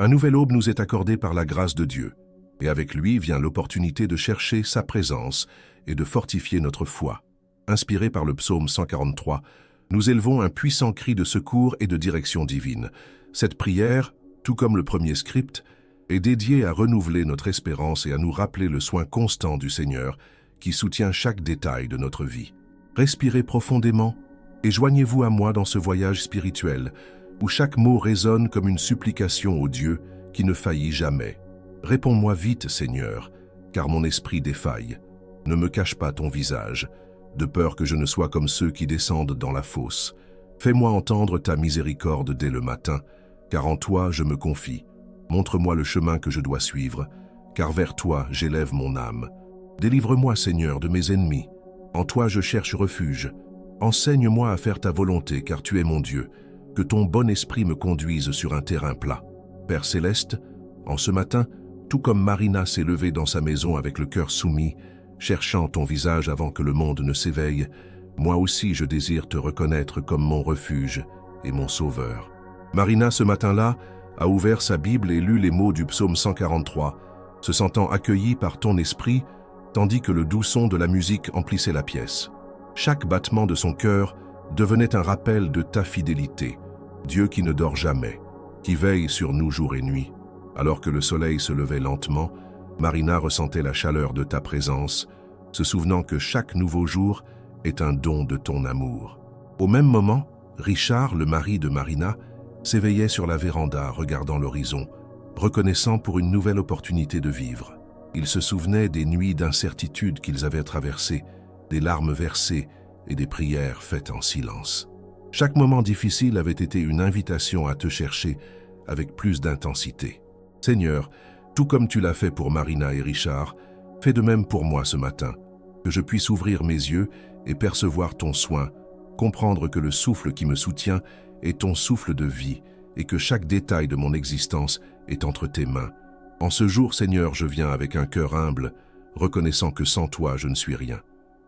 Un nouvel aube nous est accordé par la grâce de Dieu, et avec lui vient l'opportunité de chercher sa présence et de fortifier notre foi. Inspiré par le psaume 143, nous élevons un puissant cri de secours et de direction divine. Cette prière, tout comme le premier script, est dédiée à renouveler notre espérance et à nous rappeler le soin constant du Seigneur qui soutient chaque détail de notre vie. Respirez profondément et joignez-vous à moi dans ce voyage spirituel où chaque mot résonne comme une supplication au Dieu qui ne faillit jamais. Réponds-moi vite, Seigneur, car mon esprit défaille. Ne me cache pas ton visage, de peur que je ne sois comme ceux qui descendent dans la fosse. Fais-moi entendre ta miséricorde dès le matin, car en toi je me confie. Montre-moi le chemin que je dois suivre, car vers toi j'élève mon âme. Délivre-moi, Seigneur, de mes ennemis. En toi je cherche refuge. Enseigne-moi à faire ta volonté, car tu es mon Dieu. Que ton bon esprit me conduise sur un terrain plat. Père céleste, en ce matin, tout comme Marina s'est levée dans sa maison avec le cœur soumis, cherchant ton visage avant que le monde ne s'éveille, moi aussi je désire te reconnaître comme mon refuge et mon sauveur. Marina, ce matin-là, a ouvert sa Bible et lu les mots du psaume 143, se sentant accueillie par ton esprit, tandis que le doux son de la musique emplissait la pièce. Chaque battement de son cœur devenait un rappel de ta fidélité, Dieu qui ne dort jamais, qui veille sur nous jour et nuit. Alors que le soleil se levait lentement, Marina ressentait la chaleur de ta présence, se souvenant que chaque nouveau jour est un don de ton amour. Au même moment, Richard, le mari de Marina, s'éveillait sur la véranda regardant l'horizon, reconnaissant pour une nouvelle opportunité de vivre. Il se souvenait des nuits d'incertitude qu'ils avaient traversées, des larmes versées et des prières faites en silence. Chaque moment difficile avait été une invitation à te chercher avec plus d'intensité. Seigneur, tout comme tu l'as fait pour Marina et Richard, fais de même pour moi ce matin, que je puisse ouvrir mes yeux et percevoir ton soin, comprendre que le souffle qui me soutient est ton souffle de vie et que chaque détail de mon existence est entre tes mains. En ce jour, Seigneur, je viens avec un cœur humble, reconnaissant que sans toi, je ne suis rien.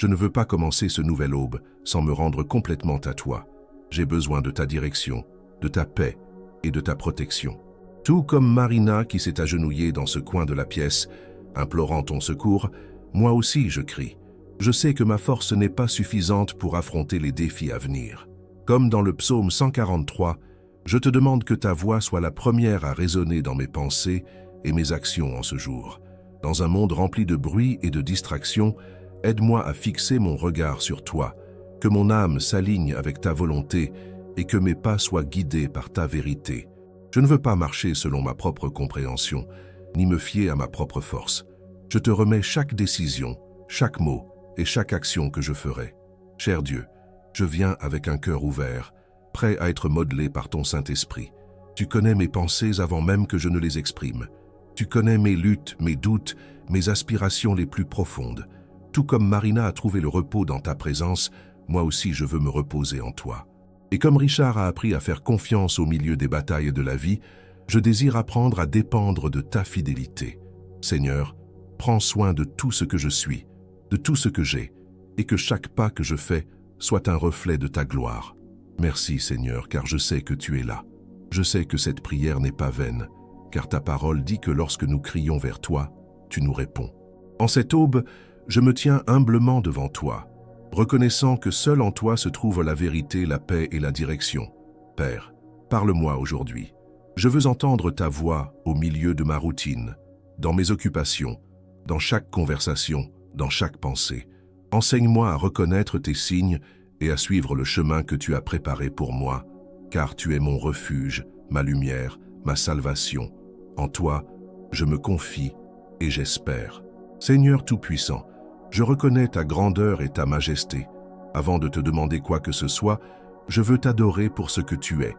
Je ne veux pas commencer ce nouvel aube sans me rendre complètement à toi. J'ai besoin de ta direction, de ta paix et de ta protection. Tout comme Marina qui s'est agenouillée dans ce coin de la pièce, implorant ton secours, moi aussi je crie. Je sais que ma force n'est pas suffisante pour affronter les défis à venir. Comme dans le psaume 143, je te demande que ta voix soit la première à résonner dans mes pensées et mes actions en ce jour. Dans un monde rempli de bruit et de distractions, aide-moi à fixer mon regard sur toi, que mon âme s'aligne avec ta volonté et que mes pas soient guidés par ta vérité. Je ne veux pas marcher selon ma propre compréhension, ni me fier à ma propre force. Je te remets chaque décision, chaque mot et chaque action que je ferai. Cher Dieu, je viens avec un cœur ouvert, prêt à être modelé par ton Saint-Esprit. Tu connais mes pensées avant même que je ne les exprime. Tu connais mes luttes, mes doutes, mes aspirations les plus profondes. Tout comme Marina a trouvé le repos dans ta présence, moi aussi je veux me reposer en toi. Et comme Richard a appris à faire confiance au milieu des batailles de la vie, je désire apprendre à dépendre de ta fidélité. Seigneur, prends soin de tout ce que je suis, de tout ce que j'ai, et que chaque pas que je fais soit un reflet de ta gloire. Merci Seigneur, car je sais que tu es là. Je sais que cette prière n'est pas vaine, car ta parole dit que lorsque nous crions vers toi, tu nous réponds. En cette aube, je me tiens humblement devant toi, reconnaissant que seul en toi se trouve la vérité, la paix et la direction. Père, parle-moi aujourd'hui. Je veux entendre ta voix au milieu de ma routine, dans mes occupations, dans chaque conversation, dans chaque pensée. Enseigne-moi à reconnaître tes signes et à suivre le chemin que tu as préparé pour moi, car tu es mon refuge, ma lumière, ma salvation. En toi, je me confie et j'espère. Seigneur Tout-Puissant, je reconnais ta grandeur et ta majesté. Avant de te demander quoi que ce soit, je veux t'adorer pour ce que tu es,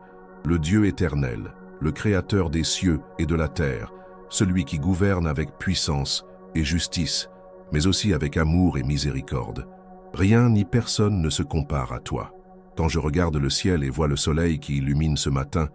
le Dieu éternel, le Créateur des cieux et de la terre, celui qui gouverne avec puissance et justice, mais aussi avec amour et miséricorde. Rien ni personne ne se compare à toi. Quand je regarde le ciel et vois le soleil qui illumine ce matin,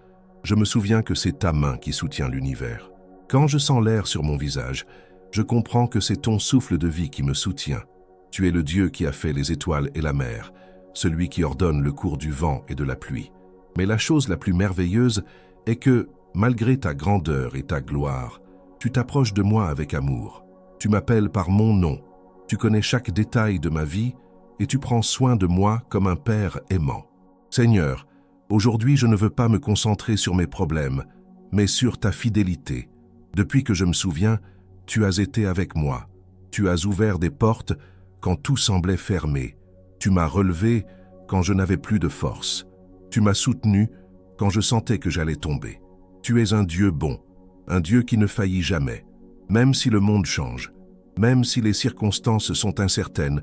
je me souviens que c'est ta main qui soutient l'univers. Quand je sens l'air sur mon visage, je comprends que c'est ton souffle de vie qui me soutient. Tu es le Dieu qui a fait les étoiles et la mer, celui qui ordonne le cours du vent et de la pluie. Mais la chose la plus merveilleuse est que, Malgré ta grandeur et ta gloire, tu t'approches de moi avec amour. Tu m'appelles par mon nom. Tu connais chaque détail de ma vie et tu prends soin de moi comme un père aimant. Seigneur, aujourd'hui je ne veux pas me concentrer sur mes problèmes, mais sur ta fidélité. Depuis que je me souviens, tu as été avec moi. Tu as ouvert des portes quand tout semblait fermé. Tu m'as relevé quand je n'avais plus de force. Tu m'as soutenu quand je sentais que j'allais tomber. Tu es un Dieu bon, un Dieu qui ne faillit jamais. Même si le monde change, même si les circonstances sont incertaines,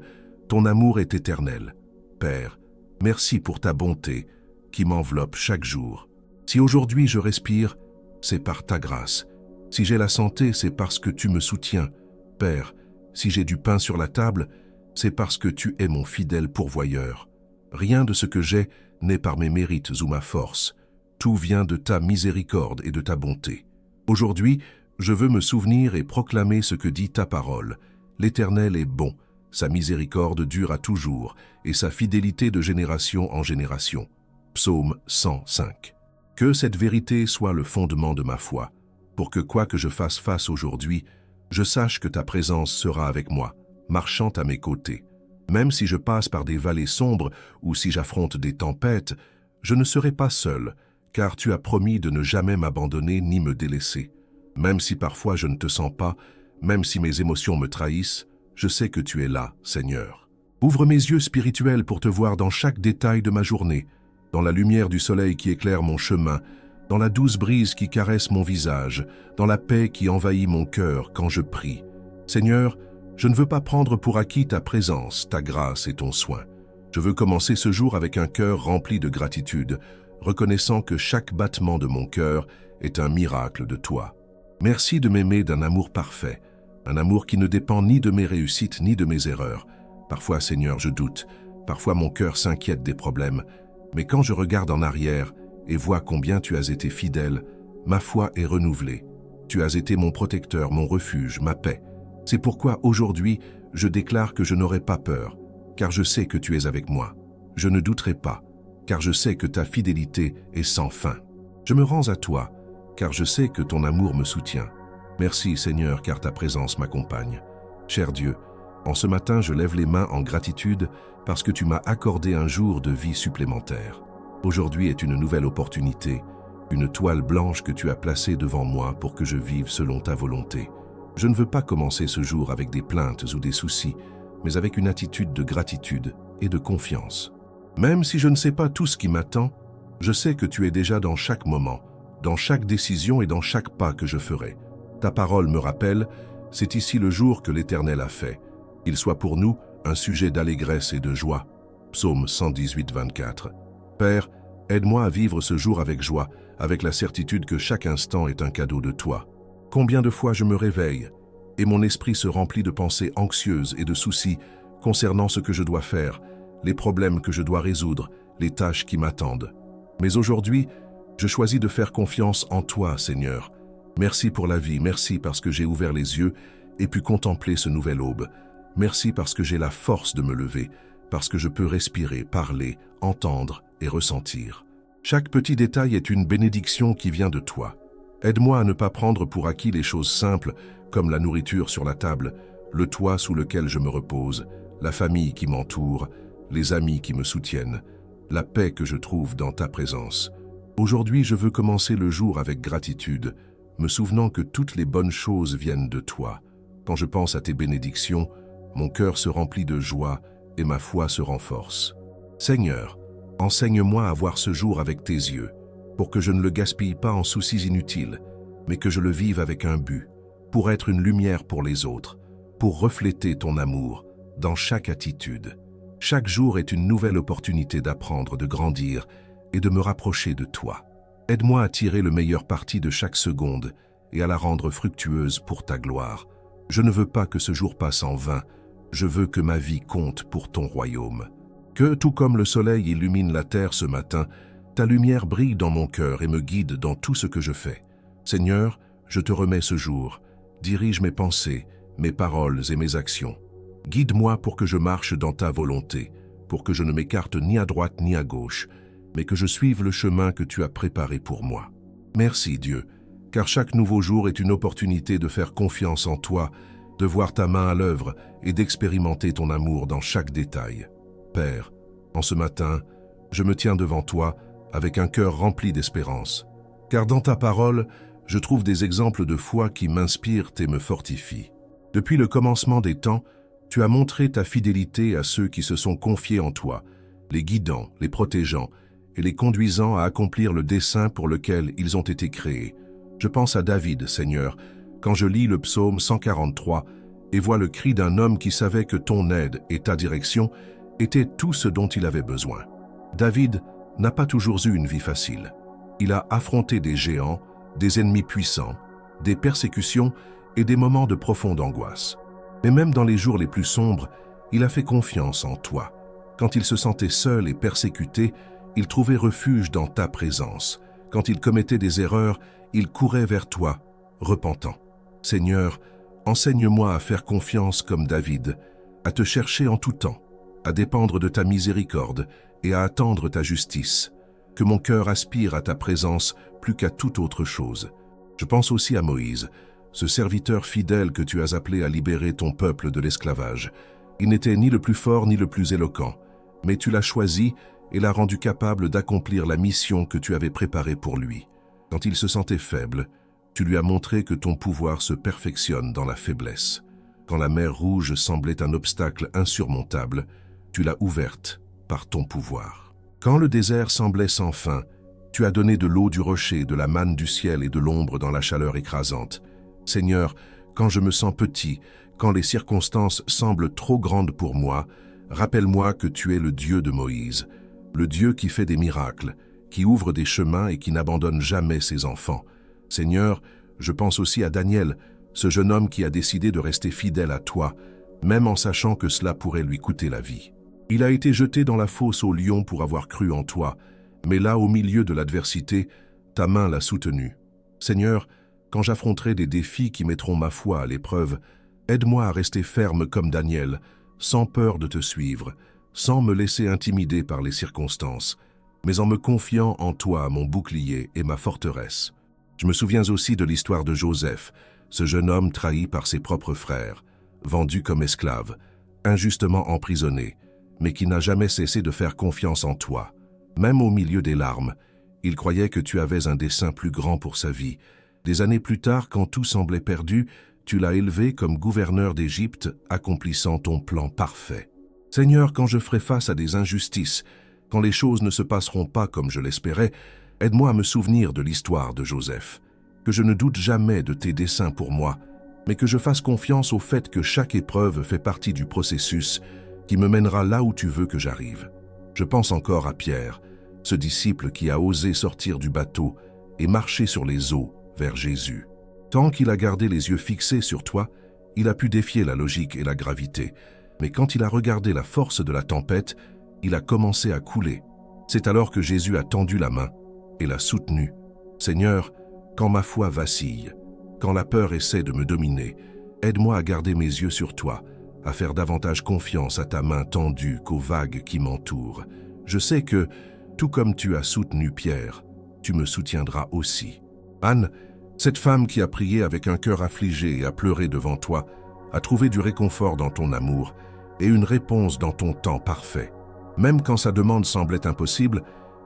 ton amour est éternel. Père, merci pour ta bonté qui m'enveloppe chaque jour. Si aujourd'hui je respire, c'est par ta grâce. Si j'ai la santé, c'est parce que tu me soutiens. Père, si j'ai du pain sur la table, c'est parce que tu es mon fidèle pourvoyeur. Rien de ce que j'ai n'est par mes mérites ou ma force. Tout vient de ta miséricorde et de ta bonté. Aujourd'hui, je veux me souvenir et proclamer ce que dit ta parole. L'Éternel est bon, sa miséricorde dure à toujours, et sa fidélité de génération en génération. Psaume 105. Que cette vérité soit le fondement de ma foi, pour que quoi que je fasse face aujourd'hui, je sache que ta présence sera avec moi, marchant à mes côtés. Même si je passe par des vallées sombres ou si j'affronte des tempêtes, je ne serai pas seul, car tu as promis de ne jamais m'abandonner ni me délaisser. Même si parfois je ne te sens pas, même si mes émotions me trahissent, je sais que tu es là, Seigneur. Ouvre mes yeux spirituels pour te voir dans chaque détail de ma journée, dans la lumière du soleil qui éclaire mon chemin, dans la douce brise qui caresse mon visage, dans la paix qui envahit mon cœur quand je prie. Seigneur, je ne veux pas prendre pour acquis ta présence, ta grâce et ton soin. Je veux commencer ce jour avec un cœur rempli de gratitude, reconnaissant que chaque battement de mon cœur est un miracle de toi. Merci de m'aimer d'un amour parfait, un amour qui ne dépend ni de mes réussites ni de mes erreurs. Parfois, Seigneur, je doute, parfois mon cœur s'inquiète des problèmes, mais quand je regarde en arrière et vois combien tu as été fidèle, ma foi est renouvelée. Tu as été mon protecteur, mon refuge, ma paix. C'est pourquoi aujourd'hui, je déclare que je n'aurai pas peur, car je sais que tu es avec moi. Je ne douterai pas, car je sais que ta fidélité est sans fin. Je me rends à toi, car je sais que ton amour me soutient. Merci Seigneur, car ta présence m'accompagne. Cher Dieu, en ce matin, je lève les mains en gratitude parce que tu m'as accordé un jour de vie supplémentaire. Aujourd'hui est une nouvelle opportunité, une toile blanche que tu as placée devant moi pour que je vive selon ta volonté. Je ne veux pas commencer ce jour avec des plaintes ou des soucis, mais avec une attitude de gratitude et de confiance. Même si je ne sais pas tout ce qui m'attend, je sais que tu es déjà dans chaque moment, dans chaque décision et dans chaque pas que je ferai. Ta parole me rappelle, c'est ici le jour que l'Éternel a fait. Qu'il soit pour nous un sujet d'allégresse et de joie. Psaume 118, 24. Père, aide-moi à vivre ce jour avec joie, avec la certitude que chaque instant est un cadeau de toi. Combien de fois je me réveille et mon esprit se remplit de pensées anxieuses et de soucis concernant ce que je dois faire, les problèmes que je dois résoudre, les tâches qui m'attendent. Mais aujourd'hui, je choisis de faire confiance en toi, Seigneur. Merci pour la vie, merci parce que j'ai ouvert les yeux et pu contempler ce nouvel aube. Merci parce que j'ai la force de me lever, parce que je peux respirer, parler, entendre et ressentir. Chaque petit détail est une bénédiction qui vient de toi. Aide-moi à ne pas prendre pour acquis les choses simples, comme la nourriture sur la table, le toit sous lequel je me repose, la famille qui m'entoure, les amis qui me soutiennent, la paix que je trouve dans ta présence. Aujourd'hui, je veux commencer le jour avec gratitude, me souvenant que toutes les bonnes choses viennent de toi. Quand je pense à tes bénédictions, mon cœur se remplit de joie et ma foi se renforce. Seigneur, enseigne-moi à voir ce jour avec tes yeux, pour que je ne le gaspille pas en soucis inutiles, mais que je le vive avec un but, pour être une lumière pour les autres, pour refléter ton amour dans chaque attitude. Chaque jour est une nouvelle opportunité d'apprendre, de grandir et de me rapprocher de toi. Aide-moi à tirer le meilleur parti de chaque seconde et à la rendre fructueuse pour ta gloire. Je ne veux pas que ce jour passe en vain, je veux que ma vie compte pour ton royaume. Que, tout comme le soleil illumine la terre ce matin, ta lumière brille dans mon cœur et me guide dans tout ce que je fais. Seigneur, je te remets ce jour. Dirige mes pensées, mes paroles et mes actions. Guide-moi pour que je marche dans ta volonté, pour que je ne m'écarte ni à droite ni à gauche, mais que je suive le chemin que tu as préparé pour moi. Merci Dieu, car chaque nouveau jour est une opportunité de faire confiance en toi, de voir ta main à l'œuvre et d'expérimenter ton amour dans chaque détail. Père, en ce matin, je me tiens devant toi avec un cœur rempli d'espérance, car dans ta parole, je trouve des exemples de foi qui m'inspirent et me fortifient. Depuis le commencement des temps, tu as montré ta fidélité à ceux qui se sont confiés en toi, les guidant, les protégeant et les conduisant à accomplir le dessein pour lequel ils ont été créés. Je pense à David, Seigneur, quand je lis le psaume 143 et vois le cri d'un homme qui savait que ton aide et ta direction étaient tout ce dont il avait besoin. David n'a pas toujours eu une vie facile. Il a affronté des géants, des ennemis puissants, des persécutions et des moments de profonde angoisse. Mais même dans les jours les plus sombres, il a fait confiance en toi. Quand il se sentait seul et persécuté, il trouvait refuge dans ta présence. Quand il commettait des erreurs, il courait vers toi, repentant. Seigneur, enseigne-moi à faire confiance comme David, à te chercher en tout temps, à dépendre de ta miséricorde et à attendre ta justice. Que mon cœur aspire à ta présence plus qu'à toute autre chose. Je pense aussi à Moïse, ce serviteur fidèle que tu as appelé à libérer ton peuple de l'esclavage. Il n'était ni le plus fort ni le plus éloquent, mais tu l'as choisi et l'as rendu capable d'accomplir la mission que tu avais préparée pour lui. Quand il se sentait faible, tu lui as montré que ton pouvoir se perfectionne dans la faiblesse. Quand la mer Rouge semblait un obstacle insurmontable, tu l'as ouverte par ton pouvoir. Quand le désert semblait sans fin, tu as donné de l'eau du rocher, de la manne du ciel et de l'ombre dans la chaleur écrasante. Seigneur, quand je me sens petit, quand les circonstances semblent trop grandes pour moi, rappelle-moi que tu es le Dieu de Moïse, le Dieu qui fait des miracles, qui ouvre des chemins et qui n'abandonne jamais ses enfants. Seigneur, je pense aussi à Daniel, ce jeune homme qui a décidé de rester fidèle à toi, même en sachant que cela pourrait lui coûter la vie. Il a été jeté dans la fosse aux lions pour avoir cru en toi, mais là, au milieu de l'adversité, ta main l'a soutenu. Seigneur, quand j'affronterai des défis qui mettront ma foi à l'épreuve, aide-moi à rester ferme comme Daniel, sans peur de te suivre, sans me laisser intimider par les circonstances, mais en me confiant en toi, mon bouclier et ma forteresse. Je me souviens aussi de l'histoire de Joseph, ce jeune homme trahi par ses propres frères, vendu comme esclave, injustement emprisonné, mais qui n'a jamais cessé de faire confiance en toi. Même au milieu des larmes, il croyait que tu avais un dessein plus grand pour sa vie. Des années plus tard, quand tout semblait perdu, tu l'as élevé comme gouverneur d'Égypte, accomplissant ton plan parfait. Seigneur, quand je ferai face à des injustices, quand les choses ne se passeront pas comme je l'espérais, aide-moi à me souvenir de l'histoire de Joseph, que je ne doute jamais de tes desseins pour moi, mais que je fasse confiance au fait que chaque épreuve fait partie du processus qui me mènera là où tu veux que j'arrive. Je pense encore à Pierre, ce disciple qui a osé sortir du bateau et marcher sur les eaux vers Jésus. Tant qu'il a gardé les yeux fixés sur toi, il a pu défier la logique et la gravité. Mais quand il a regardé la force de la tempête, il a commencé à couler. C'est alors que Jésus a tendu la main et l'a soutenu. Seigneur, quand ma foi vacille, quand la peur essaie de me dominer, aide-moi à garder mes yeux sur toi, à faire davantage confiance à ta main tendue qu'aux vagues qui m'entourent. Je sais que, tout comme tu as soutenu Pierre, tu me soutiendras aussi. Anne, cette femme qui a prié avec un cœur affligé et a pleuré devant toi, a trouvé du réconfort dans ton amour et une réponse dans ton temps parfait. Même quand sa demande semblait impossible,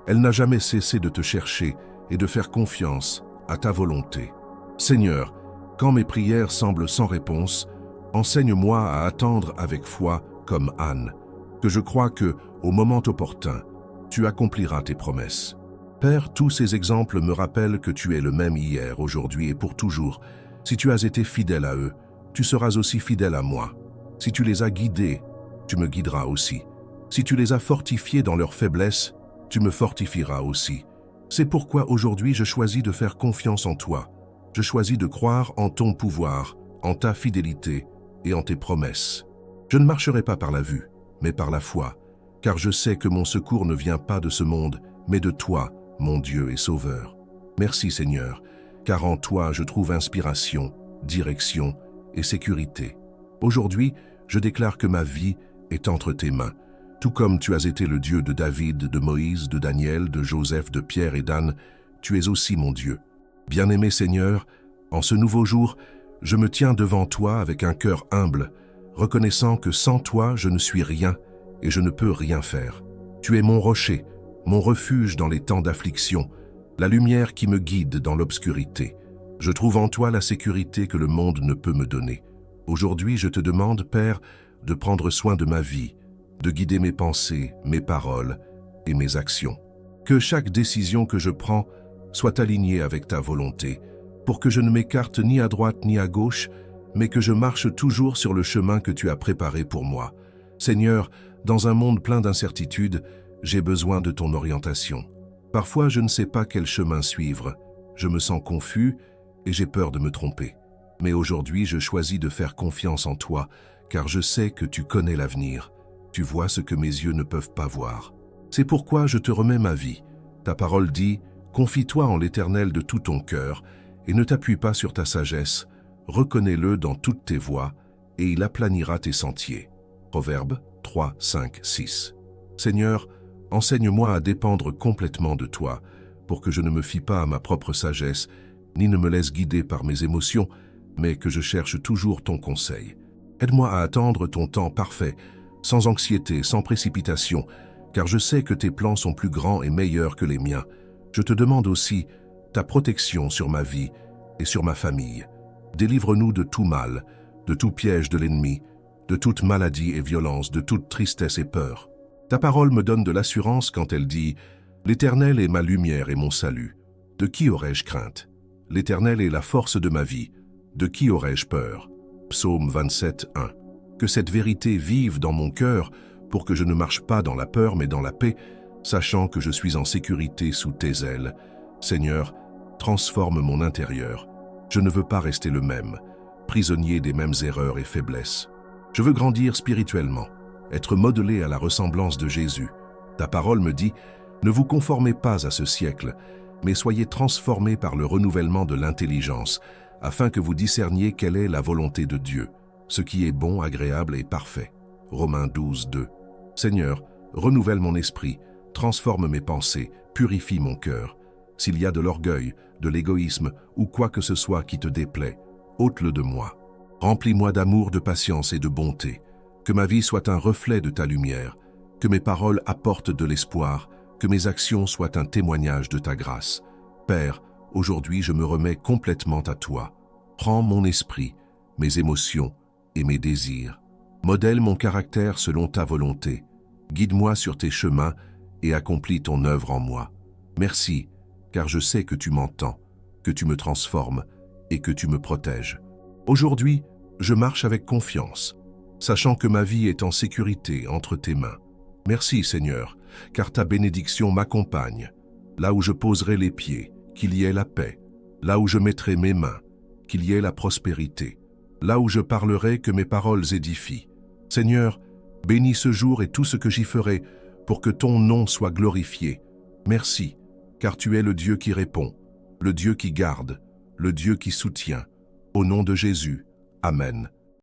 elle n'a jamais cessé de te chercher et de faire confiance à ta volonté. Seigneur, quand mes prières semblent sans réponse, enseigne-moi à attendre avec foi comme Anne, que je crois que, au moment opportun, tu accompliras tes promesses. Père, tous ces exemples me rappellent que tu es le même hier, aujourd'hui et pour toujours. Si tu as été fidèle à eux, tu seras aussi fidèle à moi. Si tu les as guidés, tu me guideras aussi. Si tu les as fortifiés dans leur faiblesse, tu me fortifieras aussi. C'est pourquoi aujourd'hui je choisis de faire confiance en toi. Je choisis de croire en ton pouvoir, en ta fidélité et en tes promesses. Je ne marcherai pas par la vue, mais par la foi, car je sais que mon secours ne vient pas de ce monde, mais de toi, mon Dieu et Sauveur. Merci Seigneur, car en toi je trouve inspiration, direction et sécurité. Aujourd'hui, je déclare que ma vie est entre tes mains. Tout comme tu as été le Dieu de David, de Moïse, de Daniel, de Joseph, de Pierre et d'Anne, tu es aussi mon Dieu. Bien-aimé Seigneur, en ce nouveau jour, je me tiens devant toi avec un cœur humble, reconnaissant que sans toi, je ne suis rien et je ne peux rien faire. Tu es mon rocher, mon refuge dans les temps d'affliction, la lumière qui me guide dans l'obscurité. Je trouve en toi la sécurité que le monde ne peut me donner. Aujourd'hui, je te demande, Père, de prendre soin de ma vie, de guider mes pensées, mes paroles et mes actions. Que chaque décision que je prends soit alignée avec ta volonté, pour que je ne m'écarte ni à droite ni à gauche, mais que je marche toujours sur le chemin que tu as préparé pour moi. Seigneur, dans un monde plein d'incertitudes, j'ai besoin de ton orientation. Parfois, je ne sais pas quel chemin suivre. Je me sens confus et j'ai peur de me tromper. Mais aujourd'hui, je choisis de faire confiance en toi, car je sais que tu connais l'avenir. Tu vois ce que mes yeux ne peuvent pas voir. C'est pourquoi je te remets ma vie. Ta parole dit, confie-toi en l'Éternel de tout ton cœur et ne t'appuie pas sur ta sagesse. Reconnais-le dans toutes tes voies et il aplanira tes sentiers. Proverbes 3, 5, 6. Seigneur, enseigne-moi à dépendre complètement de toi, pour que je ne me fie pas à ma propre sagesse, ni ne me laisse guider par mes émotions, mais que je cherche toujours ton conseil. Aide-moi à attendre ton temps parfait, sans anxiété, sans précipitation, car je sais que tes plans sont plus grands et meilleurs que les miens. Je te demande aussi ta protection sur ma vie et sur ma famille. Délivre-nous de tout mal, de tout piège de l'ennemi, de toute maladie et violence, de toute tristesse et peur. Ta parole me donne de l'assurance quand elle dit « L'Éternel est ma lumière et mon salut. De qui aurais-je crainte? L'Éternel est la force de ma vie. De qui aurais-je peur ?» Psaume 27, 1. Que cette vérité vive dans mon cœur pour que je ne marche pas dans la peur mais dans la paix, sachant que je suis en sécurité sous tes ailes. Seigneur, transforme mon intérieur. Je ne veux pas rester le même, prisonnier des mêmes erreurs et faiblesses. Je veux grandir spirituellement, être modelé à la ressemblance de Jésus. Ta parole me dit, ne vous conformez pas à ce siècle, mais soyez transformés par le renouvellement de l'intelligence, afin que vous discerniez quelle est la volonté de Dieu, ce qui est bon, agréable et parfait. Romains 12, 2. Seigneur, renouvelle mon esprit, transforme mes pensées, purifie mon cœur. S'il y a de l'orgueil, de l'égoïsme ou quoi que ce soit qui te déplaît, ôte-le de moi. Remplis-moi d'amour, de patience et de bonté. Que ma vie soit un reflet de ta lumière, que mes paroles apportent de l'espoir, que mes actions soient un témoignage de ta grâce. Père, aujourd'hui je me remets complètement à toi. Prends mon esprit, mes émotions et mes désirs. Modèle mon caractère selon ta volonté. Guide-moi sur tes chemins et accomplis ton œuvre en moi. Merci, car je sais que tu m'entends, que tu me transformes et que tu me protèges. Aujourd'hui, je marche avec confiance, sachant que ma vie est en sécurité entre tes mains. Merci Seigneur, car ta bénédiction m'accompagne. Là où je poserai les pieds, qu'il y ait la paix. Là où je mettrai mes mains, qu'il y ait la prospérité. Là où je parlerai, que mes paroles édifient. Seigneur, bénis ce jour et tout ce que j'y ferai, pour que ton nom soit glorifié. Merci, car tu es le Dieu qui répond, le Dieu qui garde, le Dieu qui soutient. Au nom de Jésus, Amen.